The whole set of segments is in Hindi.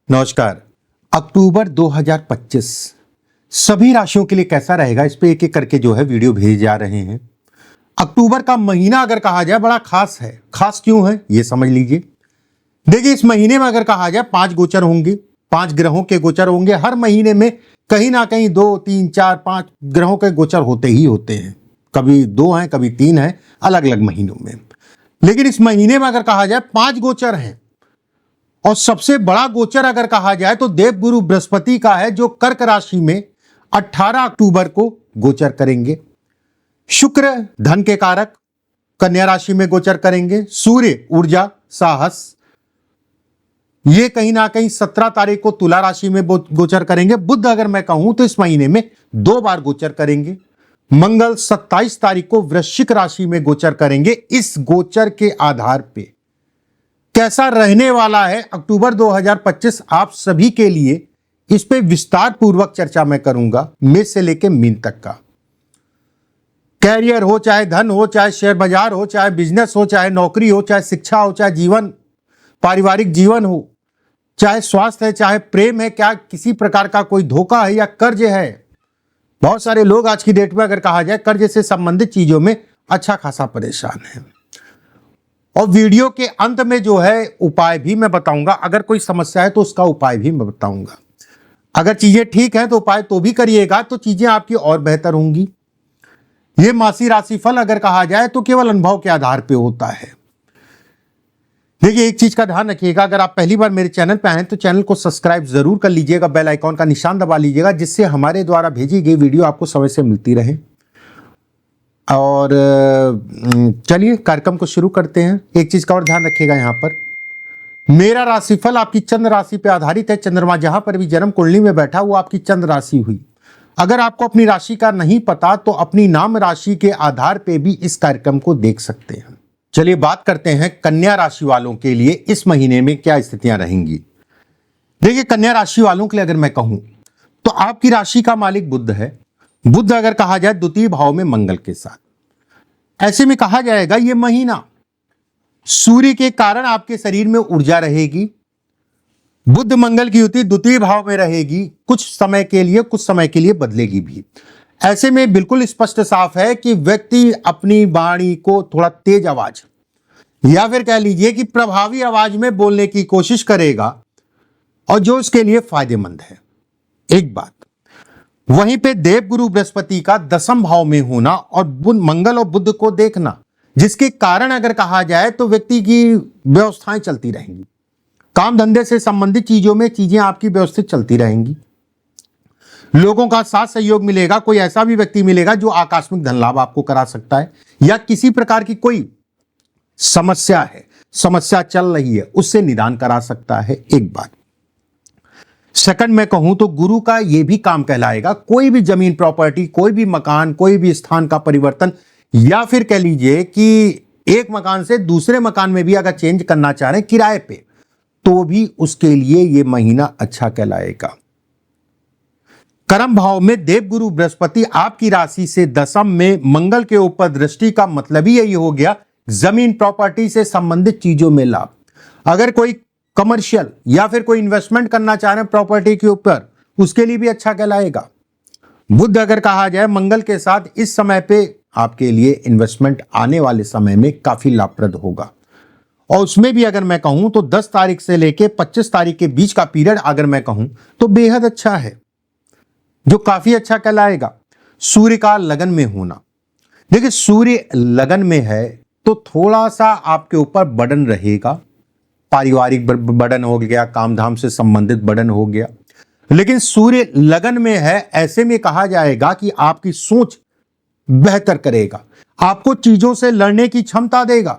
नमस्कार। अक्टूबर 2025 सभी राशियों के लिए कैसा रहेगा, इस पे एक एक करके जो है वीडियो भेजे जा रहे हैं। अक्टूबर का महीना अगर कहा जाए बड़ा खास है। खास क्यों है ये समझ लीजिए। देखिए, इस महीने में अगर कहा जाए 5 गोचर होंगे, 5 ग्रहों के गोचर होंगे। हर महीने में कहीं ना कहीं 2, 3, 4, 5 ग्रहों के गोचर होते ही होते हैं। कभी 2 हैं, कभी 3 हैं, अलग अलग महीनों में। लेकिन इस महीने में अगर कहा जाए 5 गोचर हैं और सबसे बड़ा गोचर अगर कहा जाए तो देवगुरु बृहस्पति का है, जो कर्क राशि में 18 अक्टूबर को गोचर करेंगे। शुक्र धन के कारक कन्या राशि में गोचर करेंगे। सूर्य ऊर्जा साहस, ये कहीं ना कहीं 17 तारीख को तुला राशि में गोचर करेंगे। बुध अगर मैं कहूं तो इस महीने में 2 बार गोचर करेंगे। मंगल 27 तारीख को वृश्चिक राशि में गोचर करेंगे। इस गोचर के आधार पे कैसा रहने वाला है अक्टूबर 2025 आप सभी के लिए, इस पे विस्तार पूर्वक चर्चा मैं करूंगा। मेष से लेकर मीन तक का कैरियर हो, चाहे धन हो, चाहे शेयर बाजार हो, चाहे बिजनेस हो, चाहे नौकरी हो, चाहे शिक्षा हो, चाहे जीवन पारिवारिक जीवन हो, चाहे स्वास्थ्य है, चाहे प्रेम है, क्या किसी प्रकार का कोई धोखा है या कर्ज है। बहुत सारे लोग आज की डेट में अगर कहा जाए कर्ज से संबंधित चीजों में अच्छा खासा परेशान है। और वीडियो के अंत में जो है उपाय भी मैं बताऊंगा। अगर कोई समस्या है तो उसका उपाय भी मैं बताऊंगा। अगर चीजें ठीक हैं तो उपाय तो भी करिएगा, तो चीजें आपकी और बेहतर होंगी। यह मासिक राशिफल अगर कहा जाए तो केवल अनुभव के आधार पर होता है। देखिए, एक चीज का ध्यान रखिएगा, अगर आप पहली बार मेरे चैनल पर आए तो चैनल को सब्सक्राइब जरूर कर लीजिएगा, बेल आइकॉन का निशान दबा लीजिएगा, जिससे हमारे द्वारा भेजी गई वीडियो आपको समय से मिलती रहे। और चलिए कार्यक्रम को शुरू करते हैं। एक चीज का और ध्यान रखिएगा, यहां पर मेरा राशिफल आपकी चंद्र राशि पर आधारित है। चंद्रमा जहां पर भी जन्म कुंडली में बैठा वो आपकी चंद्र राशि हुई। अगर आपको अपनी राशि का नहीं पता तो अपनी नाम राशि के आधार पे भी इस कार्यक्रम को देख सकते हैं। चलिए बात करते हैं कन्या राशि वालों के लिए इस महीने में क्या स्थितियां रहेंगी। देखिए, कन्या राशि वालों के लिए अगर मैं कहूं तो आपकी राशि का मालिक बुध है। बुध अगर कहा जाए द्वितीय भाव में मंगल के साथ, ऐसे में कहा जाएगा यह महीना सूर्य के कारण आपके शरीर में ऊर्जा रहेगी। बुध मंगल की युति द्वितीय भाव में रहेगी, कुछ समय के लिए बदलेगी भी। ऐसे में बिल्कुल स्पष्ट साफ है कि व्यक्ति अपनी वाणी को थोड़ा तेज आवाज या फिर कह लीजिए कि प्रभावी आवाज में बोलने की कोशिश करेगा, और जो इसके लिए फायदेमंद है। एक बात, वहीं पे देवगुरु बृहस्पति का 10वें भाव में होना और मंगल और बुध को देखना, जिसके कारण अगर कहा जाए तो व्यक्ति की व्यवस्थाएं चलती रहेंगी। काम धंधे से संबंधित चीजों में चीजें आपकी व्यवस्थित चलती रहेंगी। लोगों का साथ सहयोग मिलेगा। कोई ऐसा भी व्यक्ति मिलेगा जो आकस्मिक धन लाभ आपको करा सकता है, या किसी प्रकार की कोई समस्या चल रही है उससे निदान करा सकता है। एक बात। सेकंड में कहूं तो गुरु का यह भी काम कहलाएगा। कोई भी जमीन प्रॉपर्टी, कोई भी मकान, कोई भी स्थान का परिवर्तन, या फिर कह लीजिए कि एक मकान से दूसरे मकान में भी अगर चेंज करना चाह रहे हैं किराए पे, तो भी उसके लिए यह महीना अच्छा कहलाएगा। कर्म भाव में देवगुरु बृहस्पति आपकी राशि से 10वें में मंगल के ऊपर दृष्टि का मतलब ही यही हो गया, जमीन प्रॉपर्टी से संबंधित चीजों में लाभ। अगर कोई कमर्शियल या फिर कोई इन्वेस्टमेंट करना चाह रहे हैं प्रॉपर्टी के ऊपर, उसके लिए भी अच्छा कहलाएगा। बुध अगर कहा जाए मंगल के साथ, इस समय पे आपके लिए इन्वेस्टमेंट आने वाले समय में काफी लाभप्रद होगा। और उसमें भी अगर मैं कहूं तो 10 तारीख से लेके 25 तारीख के बीच का पीरियड अगर मैं कहूं तो बेहद अच्छा है, जो काफी अच्छा कहलाएगा। सूर्य का लगन में होना, देखिए सूर्य लगन में है तो थोड़ा सा आपके ऊपर बर्डन रहेगा। पारिवारिक बर्डन हो गया, काम धाम से संबंधित बर्डन हो गया। लेकिन सूर्य लगन में है, ऐसे में कहा जाएगा कि आपकी सोच बेहतर करेगा, आपको चीजों से लड़ने की क्षमता देगा।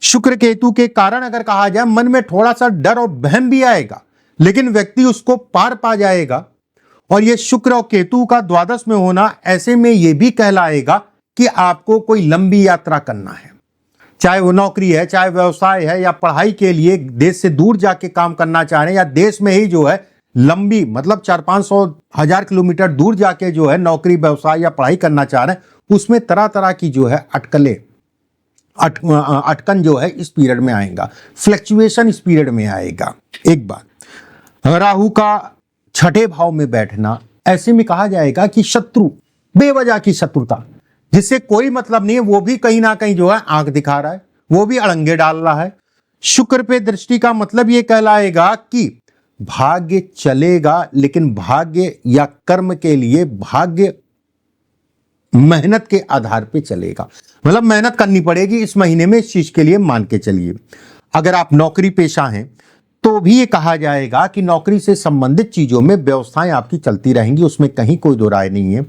शुक्र केतु के कारण अगर कहा जाए मन में थोड़ा सा डर और वहम भी आएगा, लेकिन व्यक्ति उसको पार पा जाएगा। और यह शुक्र और केतु का द्वादश में होना, ऐसे में यह भी कहलाएगा कि आपको कोई लंबी यात्रा करना है, चाहे वो नौकरी है, चाहे व्यवसाय है, या पढ़ाई के लिए देश से दूर जाके काम करना चाह रहे हैं, या देश में ही जो है लंबी मतलब 400-500 किलोमीटर दूर जाके जो है नौकरी व्यवसाय या पढ़ाई करना चाह रहे हैं, उसमें तरह तरह की जो है अटकन जो है इस पीरियड में आएगा, फ्लक्चुएशन इस पीरियड में आएगा। एक बात, राहु का छठे भाव में बैठना, ऐसे में कहा जाएगा कि शत्रु, बेवजह की शत्रुता जिससे कोई मतलब नहीं है, वो भी कहीं ना कहीं जो है आंख दिखा रहा है, वो भी अड़ंगे डाल रहा है। शुक्र पे दृष्टि का मतलब ये कहलाएगा कि भाग्य चलेगा, लेकिन भाग्य या कर्म के लिए भाग्य मेहनत के आधार पे चलेगा, मतलब मेहनत करनी पड़ेगी इस महीने में, इस चीज के लिए मान के चलिए। अगर आप नौकरी पेशा हैं तो भी ये कहा जाएगा कि नौकरी से संबंधित चीजों में व्यवस्थाएं आपकी चलती रहेंगी, उसमें कहीं कोई दो राय नहीं है।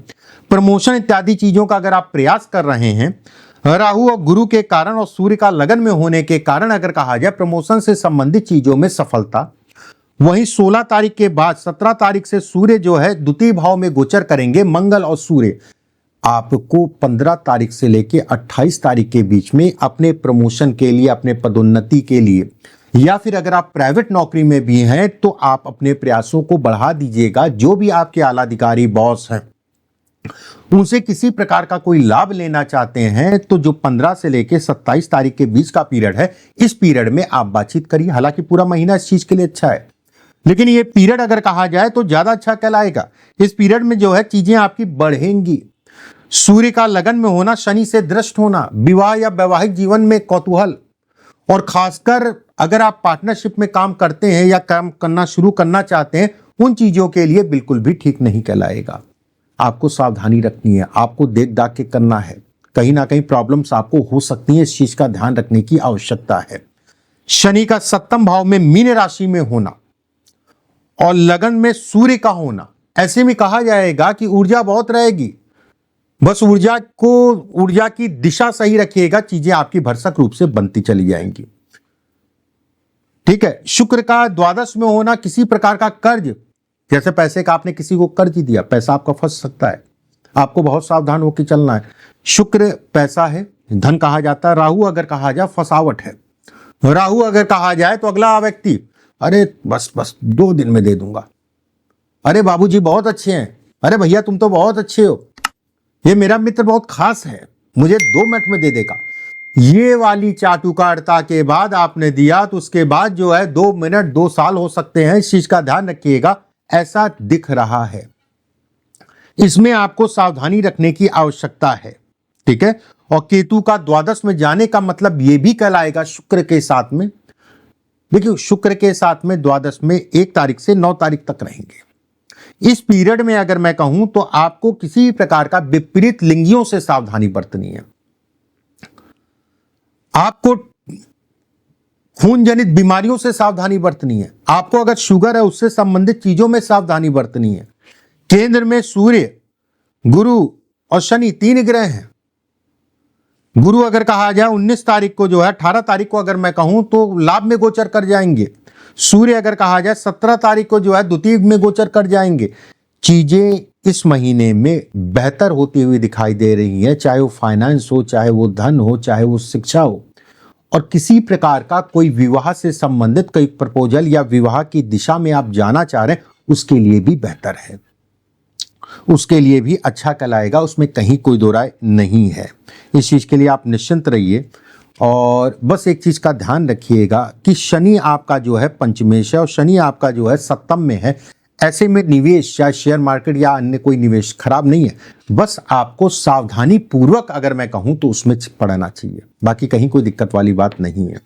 प्रमोशन इत्यादि चीजों का अगर आप प्रयास कर रहे हैं, राहु और गुरु के कारण और सूर्य का लगन में होने के कारण अगर कहा जाए प्रमोशन से संबंधित चीजों में सफलता। वहीं 16 तारीख के बाद 17 तारीख से सूर्य जो है द्वितीय भाव में गोचर करेंगे, मंगल और सूर्य आपको 15 तारीख से लेके 28 तारीख के बीच में अपने प्रमोशन के लिए, अपने पदोन्नति के लिए, या फिर अगर आप प्राइवेट नौकरी में भी हैं तो आप अपने प्रयासों को बढ़ा दीजिएगा। जो भी आपके आला अधिकारी, बॉस हैं, उनसे किसी प्रकार का कोई लाभ लेना चाहते हैं तो जो 15 से लेके 27 तारीख के बीच का पीरियड है, इस पीरियड में आप बातचीत करिए। हालांकि पूरा महीना इस चीज के लिए अच्छा है, लेकिन ये पीरियड अगर कहा जाए तो ज्यादा अच्छा कहलाएगा। इस पीरियड में जो है चीजें आपकी बढ़ेंगी। सूर्य का लगन में होना, शनि से दृष्ट होना, विवाह या वैवाहिक जीवन में कौतूहल, और खासकर अगर आप पार्टनरशिप में काम करते हैं या काम करना शुरू करना चाहते हैं, उन चीजों के लिए बिल्कुल भी ठीक नहीं कहलाएगा। आपको सावधानी रखनी है, आपको देख दाख के करना है, कहीं ना कहीं प्रॉब्लम्स आपको हो सकती है, इस चीज का ध्यान रखने की आवश्यकता है। शनि का 7वें भाव में मीन राशि में होना और लगन में सूर्य का होना, ऐसे में कहा जाएगा कि ऊर्जा बहुत रहेगी, बस ऊर्जा की दिशा सही रखिएगा, चीजें आपकी भरसक रूप से बनती चली जाएंगी। ठीक है। शुक्र का द्वादश में होना, किसी प्रकार का कर्ज, जैसे पैसे का आपने किसी को कर्ज दिया, पैसा आपका फंस सकता है, आपको बहुत सावधान होकर चलना है। शुक्र पैसा है, धन कहा जाता है। राहु अगर कहा जाए फसावट है। राहु अगर कहा जाए तो अगला व्यक्ति, अरे बस 2 दिन में दे दूंगा, अरे बाबूजी बहुत अच्छे हैं, अरे भैया तुम तो बहुत अच्छे हो, ये मेरा मित्र बहुत खास है, मुझे 2 मिनट में दे देगा। ये वाली चाटुकारिता के बाद आपने दिया तो उसके बाद जो है 2 मिनट 2 साल हो सकते हैं, इस चीज का ध्यान रखिएगा। ऐसा दिख रहा है, इसमें आपको सावधानी रखने की आवश्यकता है। ठीक है। और केतु का द्वादश में जाने का मतलब यह भी कहलाएगा शुक्र के साथ में, देखिए शुक्र के साथ में द्वादश में 1 तारीख से 9 तारीख तक रहेंगे। इस पीरियड में अगर मैं कहूं तो आपको किसी प्रकार का विपरीत लिंगियों से सावधानी बरतनी है। आपको खून जनित बीमारियों से सावधानी बरतनी है। आपको अगर शुगर है उससे संबंधित चीजों में सावधानी बरतनी है। केंद्र में सूर्य, गुरु और शनि 3 ग्रह हैं। गुरु अगर कहा जाए 19 तारीख को जो है, 18 तारीख को अगर मैं कहूं तो लाभ में गोचर कर जाएंगे। सूर्य अगर कहा जाए 17 तारीख को जो है द्वितीय में गोचर कर जाएंगे। चीजें इस महीने में बेहतर होती हुई दिखाई दे रही है, चाहे वो फाइनेंस हो, चाहे वो धन हो, चाहे वो शिक्षा हो, और किसी प्रकार का कोई विवाह से संबंधित कोई प्रपोजल या विवाह की दिशा में आप जाना चाह रहे हैं, उसके लिए भी बेहतर है, उसके लिए भी अच्छा कहलाएगा, उसमें कहीं कोई दो राय नहीं है। इस चीज के लिए आप निश्चिंत रहिए। और बस एक चीज का ध्यान रखिएगा कि शनि आपका जो है पंचमेश है और शनि आपका जो है 7म में है। ऐसे में निवेश, चाहे शेयर मार्केट या अन्य कोई निवेश खराब नहीं है, बस आपको सावधानी पूर्वक अगर मैं कहूं तो उसमें पड़ना चाहिए, बाकी कहीं कोई दिक्कत वाली बात नहीं है।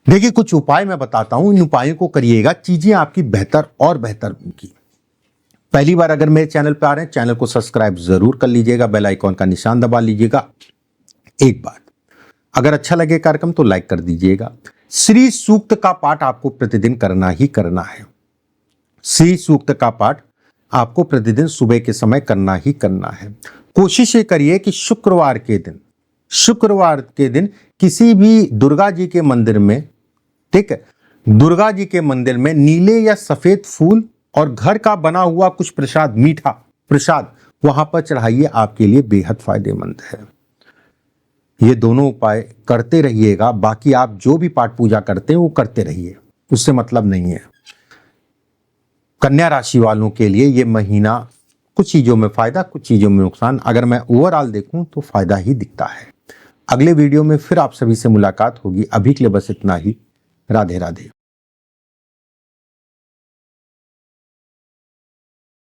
देखिए कुछ उपाय मैं बताता हूं, इन उपायों को करिएगा, चीजें आपकी बेहतर और बेहतर होंगी। पहली बार अगर मेरे चैनल पर आ रहे हैं, चैनल को सब्सक्राइब जरूर कर लीजिएगा, बेल आइकॉन का निशान दबा लीजिएगा। एक बात, अगर अच्छा लगे कार्यक्रम तो लाइक कर दीजिएगा। श्री सूक्त का पाठ आपको प्रतिदिन करना ही करना है। श्री सूक्त का पाठ आपको प्रतिदिन सुबह के समय करना ही करना है। कोशिश ये करिए कि शुक्रवार के दिन किसी भी दुर्गा जी के मंदिर में, ठीक है, दुर्गा जी के मंदिर में नीले या सफेद फूल और घर का बना हुआ कुछ प्रसाद, मीठा प्रसाद वहां पर चढ़ाइए, आपके लिए बेहद फायदेमंद है। ये दोनों उपाय करते रहिएगा। बाकी आप जो भी पाठ पूजा करते हैं वो करते रहिए, उससे मतलब नहीं है। कन्या राशि वालों के लिए ये महीना कुछ चीजों में फायदा, कुछ चीजों में नुकसान, अगर मैं ओवरऑल देखूं तो फायदा ही दिखता है। अगले वीडियो में फिर आप सभी से मुलाकात होगी। अभी के लिए बस इतना ही। राधे राधे।